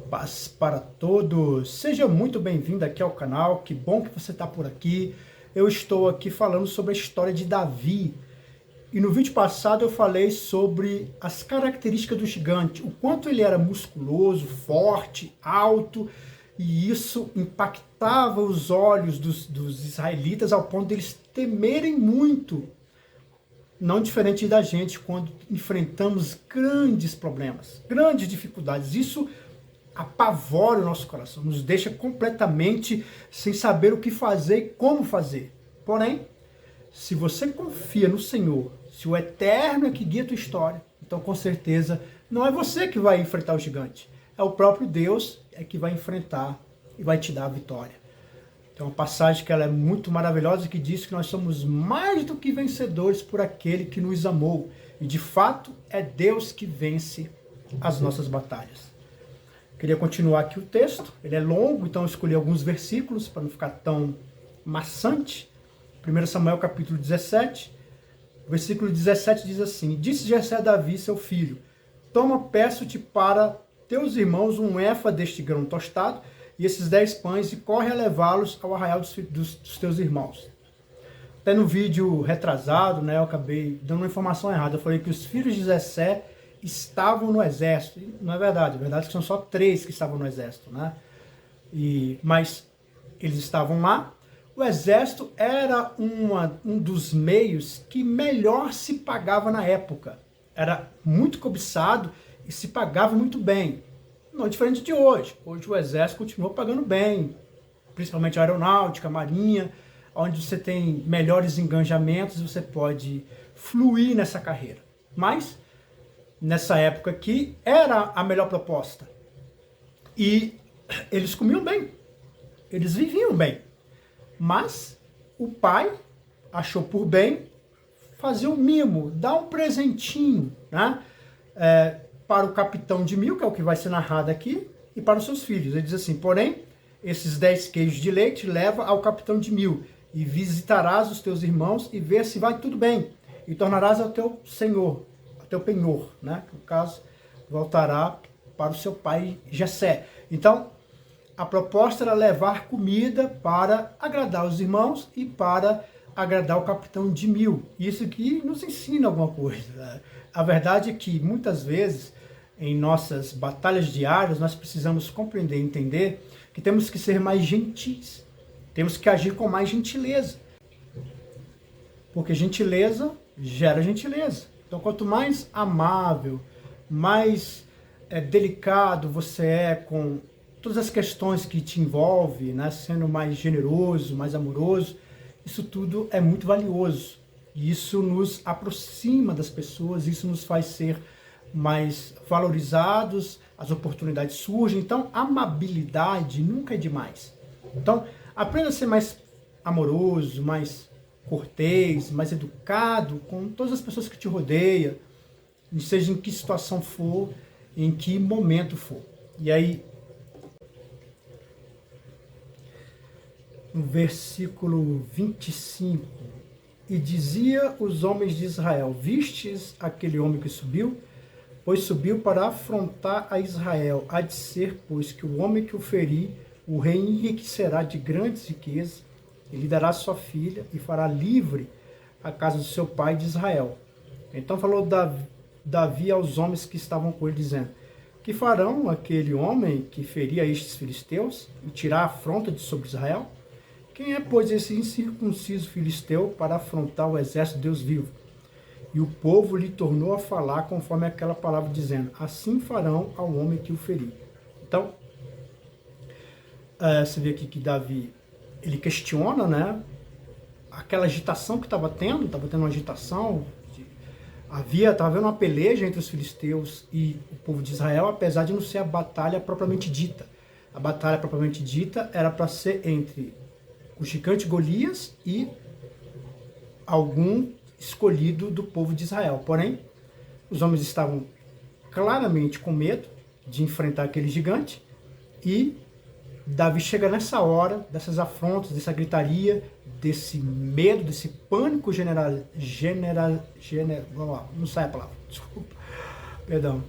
Paz para todos, seja muito bem-vindo aqui ao canal, que bom que você está por aqui. Eu estou aqui falando sobre a história de Davi, e no vídeo passado eu falei sobre as características do gigante, o quanto ele era musculoso, forte, alto, e isso impactava os olhos dos israelitas ao ponto deles temerem muito, não diferente da gente quando enfrentamos grandes problemas, grandes dificuldades. Isso apavora o nosso coração, nos deixa completamente sem saber o que fazer e como fazer. Porém, se você confia no Senhor, se o Eterno é que guia a tua história, então com certeza não é você que vai enfrentar o gigante, é o próprio Deus que vai enfrentar e vai te dar a vitória. Tem uma passagem que ela é muito maravilhosa que diz que nós somos mais do que vencedores por aquele que nos amou. E de fato é Deus que vence as nossas batalhas. Queria continuar aqui o texto, ele é longo, então eu escolhi alguns versículos para não ficar tão maçante. 1 Samuel capítulo 17, versículo 17 diz assim: Disse Jessé a Davi, seu filho, toma, peço-te para teus irmãos um efa deste grão tostado e esses 10 pães e corre a levá-los ao arraial dos teus irmãos. Até no vídeo retrasado, eu acabei dando uma informação errada, eu falei que os filhos de Jessé estavam no exército. Não é verdade, a verdade é que são só 3 que estavam no exército, mas eles estavam lá. O exército era um dos meios que melhor se pagava na época. Era muito cobiçado e se pagava muito bem. Não diferente de hoje. Hoje o exército continua pagando bem, principalmente a aeronáutica, a marinha, onde você tem melhores engajamentos, você pode fluir nessa carreira. Mas nessa época aqui, era a melhor proposta. E eles comiam bem, eles viviam bem. Mas o pai achou por bem fazer um mimo, dar um presentinho, para o capitão de 1000, que é o que vai ser narrado aqui, e para os seus filhos. Ele diz assim: porém, esses 10 queijos de leite leva ao capitão de 1000, e visitarás os teus irmãos e ver se vai tudo bem, e tornarás ao teu senhor, teu penhor, que no caso voltará para o seu pai Jessé. Então, a proposta era levar comida para agradar os irmãos e para agradar o capitão de 1000. Isso aqui nos ensina alguma coisa. A verdade é que muitas vezes, em nossas batalhas diárias, nós precisamos compreender e entender que temos que ser mais gentis, temos que agir com mais gentileza, porque gentileza gera gentileza. Então, quanto mais amável, mais delicado você é com todas as questões que te envolvem, sendo mais generoso, mais amoroso, isso tudo é muito valioso. E isso nos aproxima das pessoas, isso nos faz ser mais valorizados, as oportunidades surgem. Então, amabilidade nunca é demais. Então, aprenda a ser mais amoroso, mais cortês, mais educado com todas as pessoas que te rodeiam, seja em que situação for, em que momento for. E aí, no versículo 25, e dizia os homens de Israel: vistes aquele homem que subiu? Pois subiu para afrontar a Israel. Há de ser, pois, que o homem que o ferir, o rei enriquecerá de grandes riquezas, e lhe dará sua filha, e fará livre a casa do seu pai de Israel. Então falou Davi aos homens que estavam com ele, dizendo: que farão aquele homem que feria estes filisteus, e tirar a afronta de sobre Israel? Quem é, pois, esse incircunciso filisteu para afrontar o exército de Deus vivo? E o povo lhe tornou a falar conforme aquela palavra, dizendo: assim farão ao homem que o ferir. Então, você vê aqui que Davi, ele questiona, aquela agitação que estava tendo uma agitação, estava havendo uma peleja entre os filisteus e o povo de Israel, apesar de não ser a batalha propriamente dita. A batalha propriamente dita era para ser entre o gigante Golias e algum escolhido do povo de Israel. Porém, os homens estavam claramente com medo de enfrentar aquele gigante, e Davi chega nessa hora, dessas afrontas, dessa gritaria, desse medo, desse pânico vamos lá, não sai a palavra, desculpa, perdão,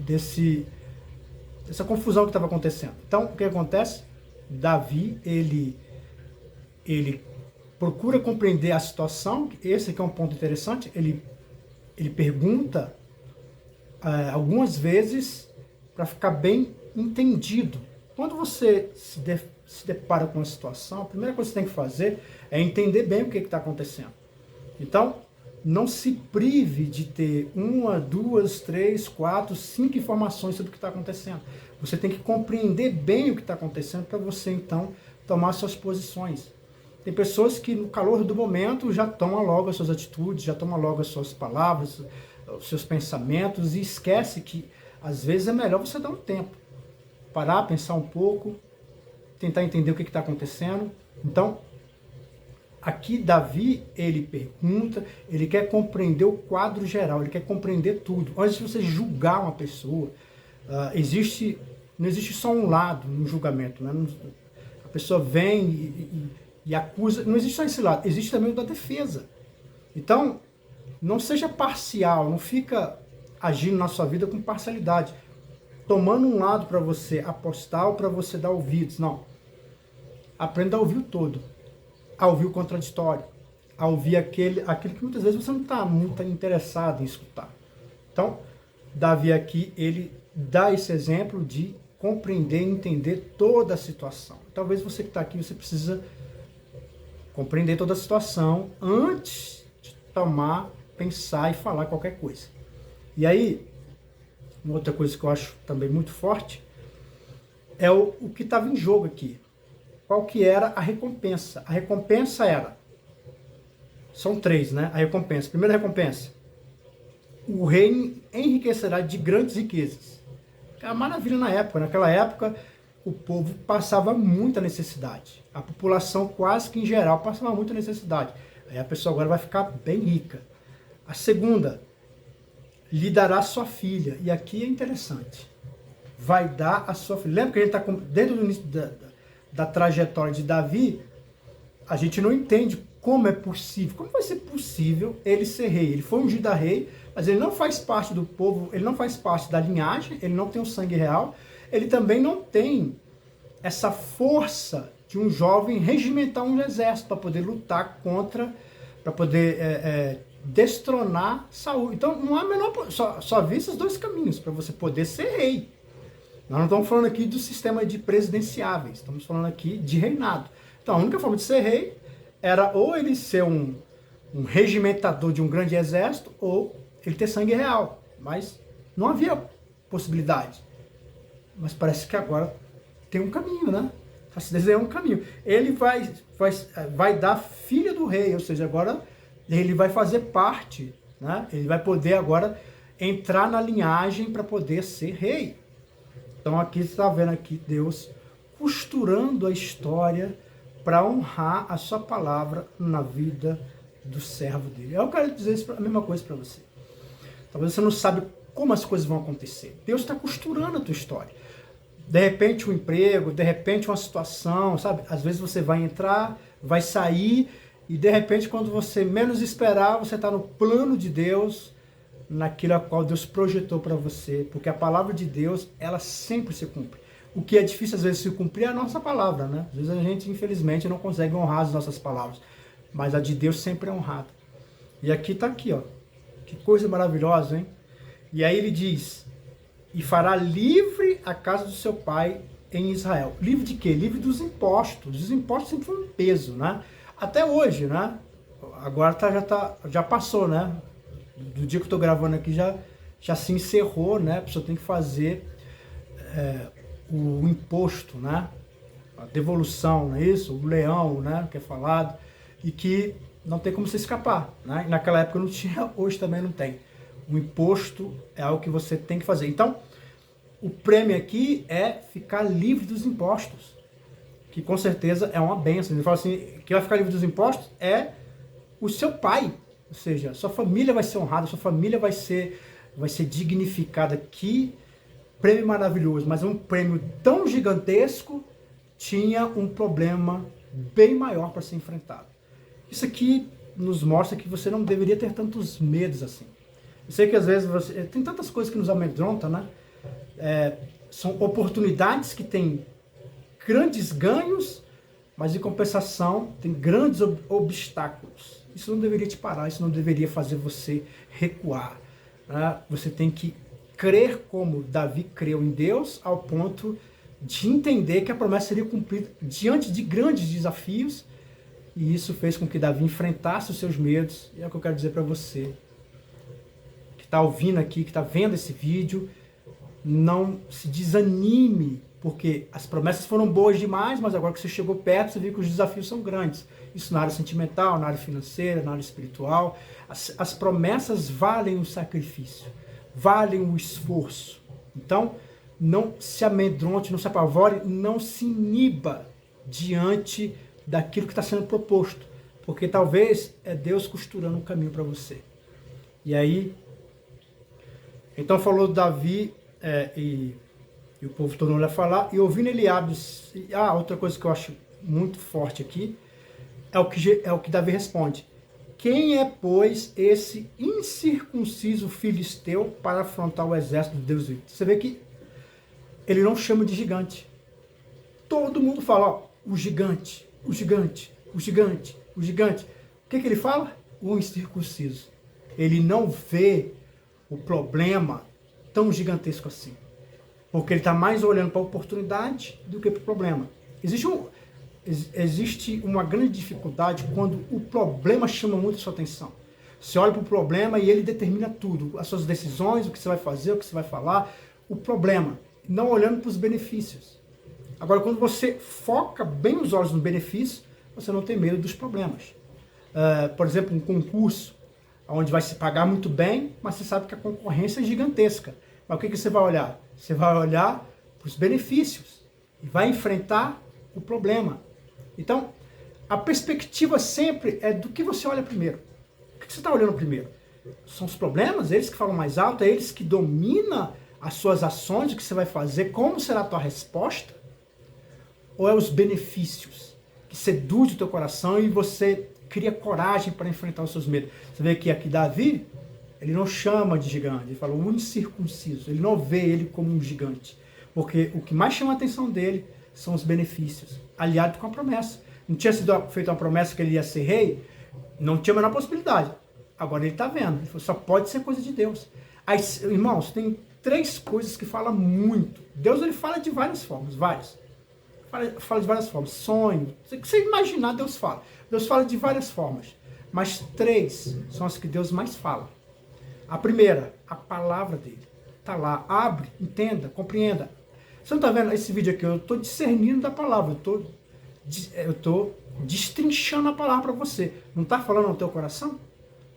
essa confusão que estava acontecendo. Então, o que acontece? Davi, ele procura compreender a situação. Esse aqui é um ponto interessante. Ele pergunta algumas vezes para ficar bem entendido. Quando você se depara com uma situação, a primeira coisa que você tem que fazer é entender bem o que está acontecendo. Então, não se prive de ter 1, 2, 3, 4, 5 informações sobre o que está acontecendo. Você tem que compreender bem o que está acontecendo para você, então, tomar suas posições. Tem pessoas que, no calor do momento, já tomam logo as suas atitudes, já tomam logo as suas palavras, os seus pensamentos, e esquece que, às vezes, é melhor você dar um tempo. Parar, pensar um pouco, tentar entender o que está acontecendo. Então, aqui Davi, ele pergunta, ele quer compreender o quadro geral, ele quer compreender tudo. Antes de você julgar uma pessoa, não existe só um lado no julgamento. Né? A pessoa vem e acusa, não existe só esse lado, existe também o da defesa. Então, não seja parcial, não fica agindo na sua vida com parcialidade, tomando um lado para você apostar ou para você dar ouvidos. Não. Aprenda a ouvir o todo, a ouvir o contraditório, a ouvir aquele que muitas vezes você não está muito interessado em escutar. Então, Davi aqui, ele dá esse exemplo de compreender e entender toda a situação. Talvez você que está aqui, você precisa compreender toda a situação antes de tomar, pensar e falar qualquer coisa. E aí, uma outra coisa que eu acho também muito forte é o que estava em jogo aqui. Qual que era a recompensa? A recompensa era, são 3, né? A recompensa. Primeira recompensa, o rei enriquecerá de grandes riquezas. É uma maravilha na época. Naquela época, o povo passava muita necessidade. A população quase que em geral passava muita necessidade. Aí a pessoa agora vai ficar bem rica. A segunda, lhe dará sua filha. E aqui é interessante. Vai dar a sua filha. Lembra que a gente está dentro do início da trajetória de Davi, a gente não entende como é possível. Como vai ser possível ele ser rei? Ele foi ungido a rei, mas ele não faz parte do povo, ele não faz parte da linhagem, ele não tem o sangue real, ele também não tem essa força de um jovem regimentar um exército para poder lutar contra, para poder destronar Saul. Então não há só vi esses 2 caminhos para você poder ser rei. Nós não estamos falando aqui do sistema de presidenciáveis, estamos falando aqui de reinado. Então a única forma de ser rei era ou ele ser um regimentador de um grande exército, ou ele ter sangue real. Mas não havia possibilidade. Mas parece que agora tem um caminho, né? Se desenhar um caminho. Ele vai dar filha do rei, ou seja, agora ele vai fazer parte, né? Ele vai poder agora entrar na linhagem para poder ser rei. Então aqui você está vendo aqui Deus costurando a história para honrar a sua palavra na vida do servo dele. Eu quero dizer a mesma coisa para você. Talvez você não sabe como as coisas vão acontecer. Deus está costurando a tua história. De repente um emprego, de repente uma situação, sabe? Às vezes você vai entrar, vai sair e de repente quando você menos esperar, você está no plano de Deus, naquilo a qual Deus projetou para você, porque a palavra de Deus, ela sempre se cumpre. O que é difícil às vezes se cumprir é a nossa palavra, né? Às vezes a gente, infelizmente, não consegue honrar as nossas palavras, mas a de Deus sempre é honrada. E aqui está aqui, ó. Que coisa maravilhosa, hein? E aí ele diz, e fará livre a casa do seu pai em Israel. Livre de quê? Livre dos impostos. Os impostos sempre foi um peso, né? Até hoje, né? Agora já passou, né? Do dia que eu estou gravando aqui já se encerrou, né? A pessoa tem que fazer o imposto, né? A devolução, não é isso? O leão, né? Que é falado, e que não tem como se escapar, né? E naquela época não tinha, hoje também não tem. O imposto é algo que você tem que fazer. Então, o prêmio aqui é ficar livre dos impostos, que com certeza é uma bênção. Ele fala assim, que vai ficar livre dos impostos é o seu pai. Ou seja, sua família vai ser honrada, sua família vai ser dignificada. Que prêmio maravilhoso, mas um prêmio tão gigantesco tinha um problema bem maior para ser enfrentado. Isso aqui nos mostra que você não deveria ter tantos medos assim. Eu sei que às vezes tem tantas coisas que nos amedrontam, né? São oportunidades que têm grandes ganhos, mas em compensação tem grandes obstáculos. Isso não deveria te parar, isso não deveria fazer você recuar. Né? Você tem que crer como Davi creu em Deus, ao ponto de entender que a promessa seria cumprida diante de grandes desafios, e isso fez com que Davi enfrentasse os seus medos. E é o que eu quero dizer para você, que está ouvindo aqui, que está vendo esse vídeo, não se desanime, porque as promessas foram boas demais, mas agora que você chegou perto, você viu que os desafios são grandes. Isso na área sentimental, na área financeira, na área espiritual. As promessas valem o sacrifício, valem o esforço. Então, não se amedronte, não se apavore, não se iniba diante daquilo que está sendo proposto, porque talvez é Deus costurando um caminho para você. E aí, então falou Davi, e o povo tornou-lhe a falar, e ouvindo Eliabe, outra coisa que eu acho muito forte aqui, é o que Davi responde: quem é, pois, esse incircunciso filisteu para afrontar o exército de Deus vivo? Você vê que ele não chama de gigante. Todo mundo fala, ó, o gigante, o gigante, o gigante, o gigante. O que ele fala? O incircunciso. Ele não vê o problema tão gigantesco assim. Porque ele está mais olhando para a oportunidade do que para o problema. Existe uma grande dificuldade quando o problema chama muito a sua atenção. Você olha para o problema e ele determina tudo. As suas decisões, o que você vai fazer, o que você vai falar. O problema, não olhando para os benefícios. Agora, quando você foca bem os olhos no benefício, você não tem medo dos problemas. Por exemplo, um concurso, onde vai se pagar muito bem, mas você sabe que a concorrência é gigantesca. Mas o que você vai olhar? Você vai olhar para os benefícios e vai enfrentar o problema. Então, a perspectiva sempre é do que você olha primeiro. O que você está olhando primeiro? São os problemas, eles que falam mais alto, é eles que dominam as suas ações, o que você vai fazer, como será a tua resposta? Ou é os benefícios que seduzem o teu coração e você cria coragem para enfrentar os seus medos? Você vê que aqui Davi, ele não chama de gigante, ele fala o incircunciso, ele não vê ele como um gigante, porque o que mais chama a atenção dele são os benefícios, aliado com a promessa. Não tinha sido feita uma promessa que ele ia ser rei, não tinha a menor possibilidade. Agora ele está vendo, ele falou, só pode ser coisa de Deus. Aí, irmãos, tem 3 coisas que fala muito. Deus, ele fala de várias formas, várias. Fala de várias formas. Sonho, o que você imaginar, Deus fala. Deus fala de várias formas, mas 3 são as que Deus mais fala. A primeira, a palavra dele. Está lá, abre, entenda, compreenda. Você não está vendo esse vídeo aqui? Eu estou discernindo da palavra, eu estou destrinchando a palavra para você. Não está falando no teu coração?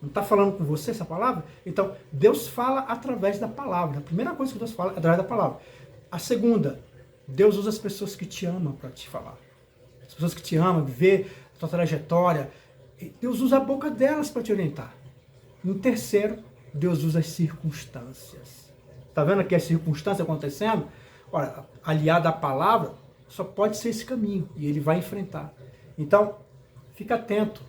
Não está falando com você essa palavra? Então, Deus fala através da palavra. A primeira coisa que Deus fala é através da palavra. A segunda, Deus usa as pessoas que te amam para te falar. As pessoas que te amam, vê a tua trajetória. Deus usa a boca delas para te orientar. Em terceiro, Deus usa as circunstâncias. Está vendo aqui a circunstância acontecendo? Olha, aliado à palavra, só pode ser esse caminho. E ele vai enfrentar. Então, fica atento.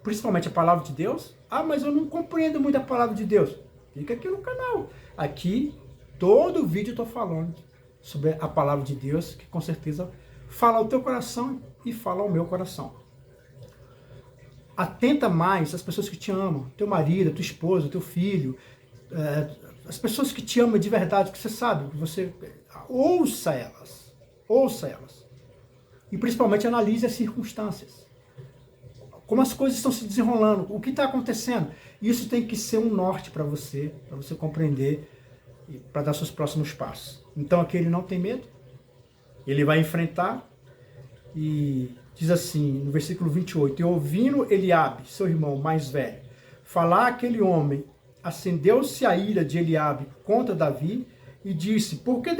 Principalmente a palavra de Deus. Mas eu não compreendo muito a palavra de Deus. Fica aqui no canal. Aqui, todo vídeo eu estou falando sobre a palavra de Deus, que com certeza fala ao teu coração e fala ao meu coração. Atenta mais às pessoas que te amam, teu marido, tua esposa, teu filho, as pessoas que te amam de verdade, que você sabe, que você ouça elas. E principalmente analise as circunstâncias. Como as coisas estão se desenrolando, o que está acontecendo. Isso tem que ser um norte para você compreender e para dar seus próximos passos. Então aqui ele não tem medo, ele vai enfrentar e diz assim, no versículo 28, e ouvindo Eliabe, seu irmão mais velho, falar aquele homem, acendeu-se a ira de Eliabe contra Davi e disse, por que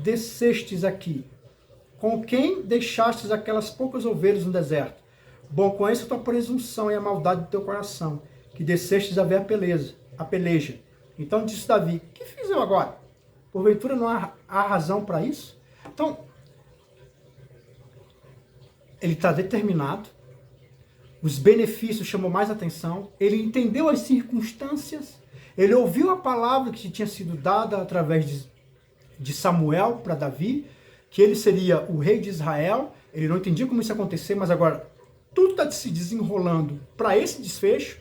descestes aqui? Com quem deixastes aquelas poucas ovelhas no deserto? Bom, conheço a tua presunção e a maldade do teu coração, que descestes a ver a peleja. Então disse Davi, o que fiz eu agora? Porventura não há razão para isso? Então, ele está determinado, os benefícios chamam mais atenção, ele entendeu as circunstâncias, ele ouviu a palavra que tinha sido dada através de Samuel para Davi, que ele seria o rei de Israel. Ele não entendia como isso ia acontecer, mas agora tudo está se desenrolando para esse desfecho.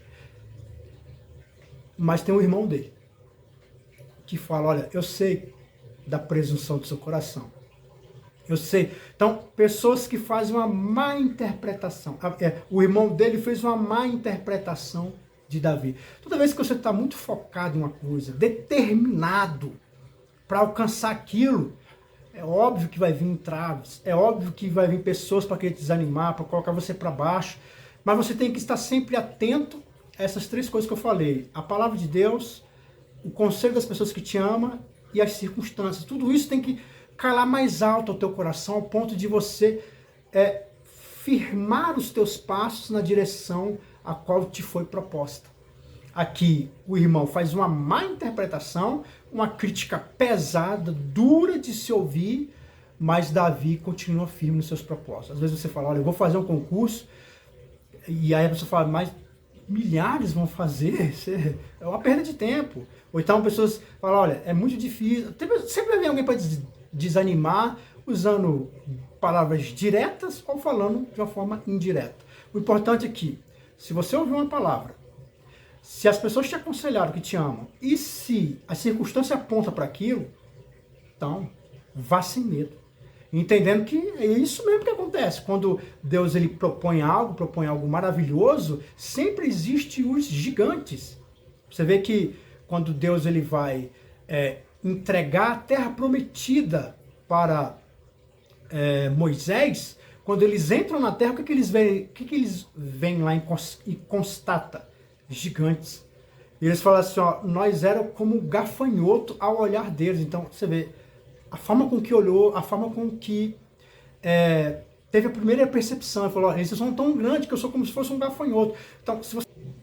Mas tem um irmão dele que fala, olha, eu sei da presunção do seu coração. Eu sei. Então, pessoas que fazem uma má interpretação. O irmão dele fez uma má interpretação de Davi. Toda vez que você está muito focado em uma coisa, determinado para alcançar aquilo, é óbvio que vai vir entraves, é óbvio que vai vir pessoas para querer te desanimar, para colocar você para baixo, mas você tem que estar sempre atento a essas três coisas que eu falei. A palavra de Deus, o conselho das pessoas que te amam e as circunstâncias. Tudo isso tem que calar mais alto ao teu coração, ao ponto de você firmar os teus passos na direção a qual te foi proposta. Aqui o irmão faz uma má interpretação, uma crítica pesada, dura de se ouvir, mas Davi continua firme nos seus propósitos. Às vezes você fala, olha, eu vou fazer um concurso, e aí a pessoa fala, mas milhares vão fazer, é uma perda de tempo. Ou então pessoas falam, olha, é muito difícil. Sempre vai vir alguém para desanimar, usando palavras diretas ou falando de uma forma indireta. O importante é que, se você ouvir uma palavra, se as pessoas te aconselharam que te amam, e se a circunstância aponta para aquilo, então vá sem medo. Entendendo que é isso mesmo que acontece. Quando Deus ele propõe algo maravilhoso, sempre existe os gigantes. Você vê que quando Deus ele vai entregar a terra prometida para Moisés, quando eles entram na terra, o que eles veem? O que eles veem lá e constata? Gigantes. E eles falam assim, ó, nós éramos como gafanhoto ao olhar deles. Então, você vê, a forma com que olhou, a forma com que teve a primeira percepção. Ele falou, eles são tão grandes que eu sou como se fosse um gafanhoto. Então,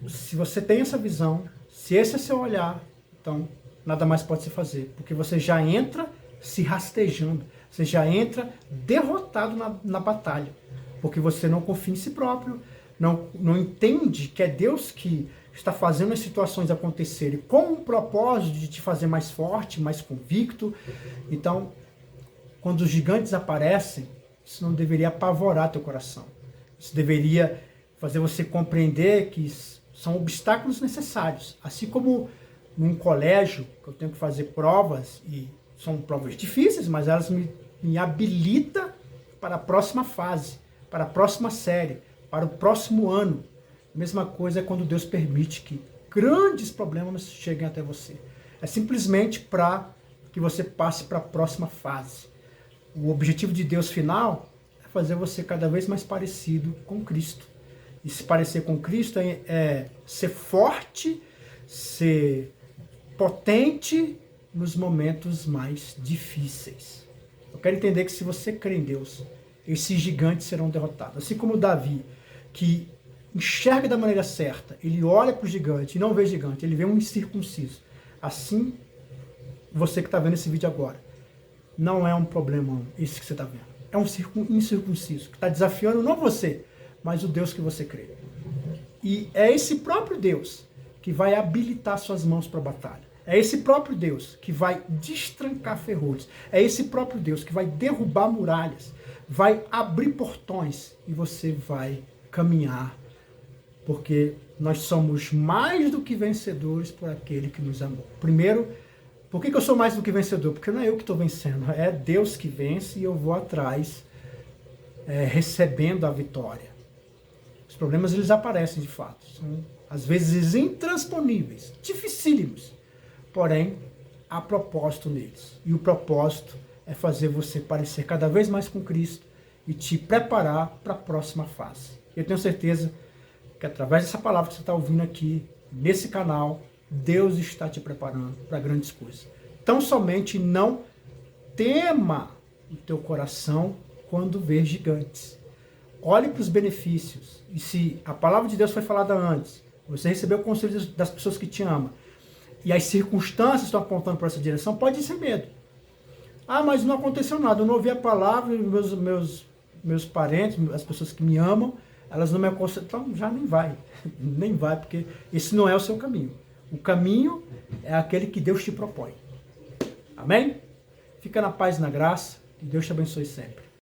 se você tem essa visão, se esse é seu olhar, então nada mais pode se fazer. Porque você já entra se rastejando. Você já entra derrotado na batalha. Porque você não confia em si próprio, não entende que é Deus que está fazendo as situações acontecerem com o propósito de te fazer mais forte, mais convicto. Então, quando os gigantes aparecem, isso não deveria apavorar teu coração. Isso deveria fazer você compreender que são obstáculos necessários. Assim como num colégio, que eu tenho que fazer provas, e são provas difíceis, mas elas me habilitam para a próxima fase, para a próxima série, para o próximo ano. A mesma coisa é quando Deus permite que grandes problemas cheguem até você. É simplesmente para que você passe para a próxima fase. O objetivo de Deus final é fazer você cada vez mais parecido com Cristo. E se parecer com Cristo é ser forte, ser potente nos momentos mais difíceis. Eu quero entender que se você crê em Deus, esses gigantes serão derrotados. Assim como Davi, que enxerga da maneira certa, ele olha para o gigante e não vê gigante, ele vê um incircunciso. Assim, você que está vendo esse vídeo agora, não é um problema esse que você está vendo. É um incircunciso, que está desafiando não você, mas o Deus que você crê. E é esse próprio Deus que vai habilitar suas mãos para a batalha. É esse próprio Deus que vai destrancar ferrolhos. É esse próprio Deus que vai derrubar muralhas, vai abrir portões e você vai caminhar, porque nós somos mais do que vencedores por aquele que nos amou. Primeiro, por que eu sou mais do que vencedor? Porque não é eu que estou vencendo, é Deus que vence e eu vou atrás recebendo a vitória. Os problemas eles aparecem de fato, são às vezes intransponíveis, dificílimos, porém há propósito neles. E o propósito é fazer você parecer cada vez mais com Cristo e te preparar para a próxima fase. Eu tenho certeza que através dessa palavra que você está ouvindo aqui, nesse canal, Deus está te preparando para grandes coisas. Então somente não tema o teu coração quando ver gigantes. Olhe para os benefícios. E se a palavra de Deus foi falada antes, você recebeu o conselho das pessoas que te amam, e as circunstâncias estão apontando para essa direção, pode ser medo. Ah, mas não aconteceu nada, eu não ouvi a palavra, meus parentes, as pessoas que me amam, elas não me aconselham, então já nem vai, nem vai, porque esse não é o seu caminho. O caminho é aquele que Deus te propõe. Amém? Fica na paz e na graça. Que Deus te abençoe sempre.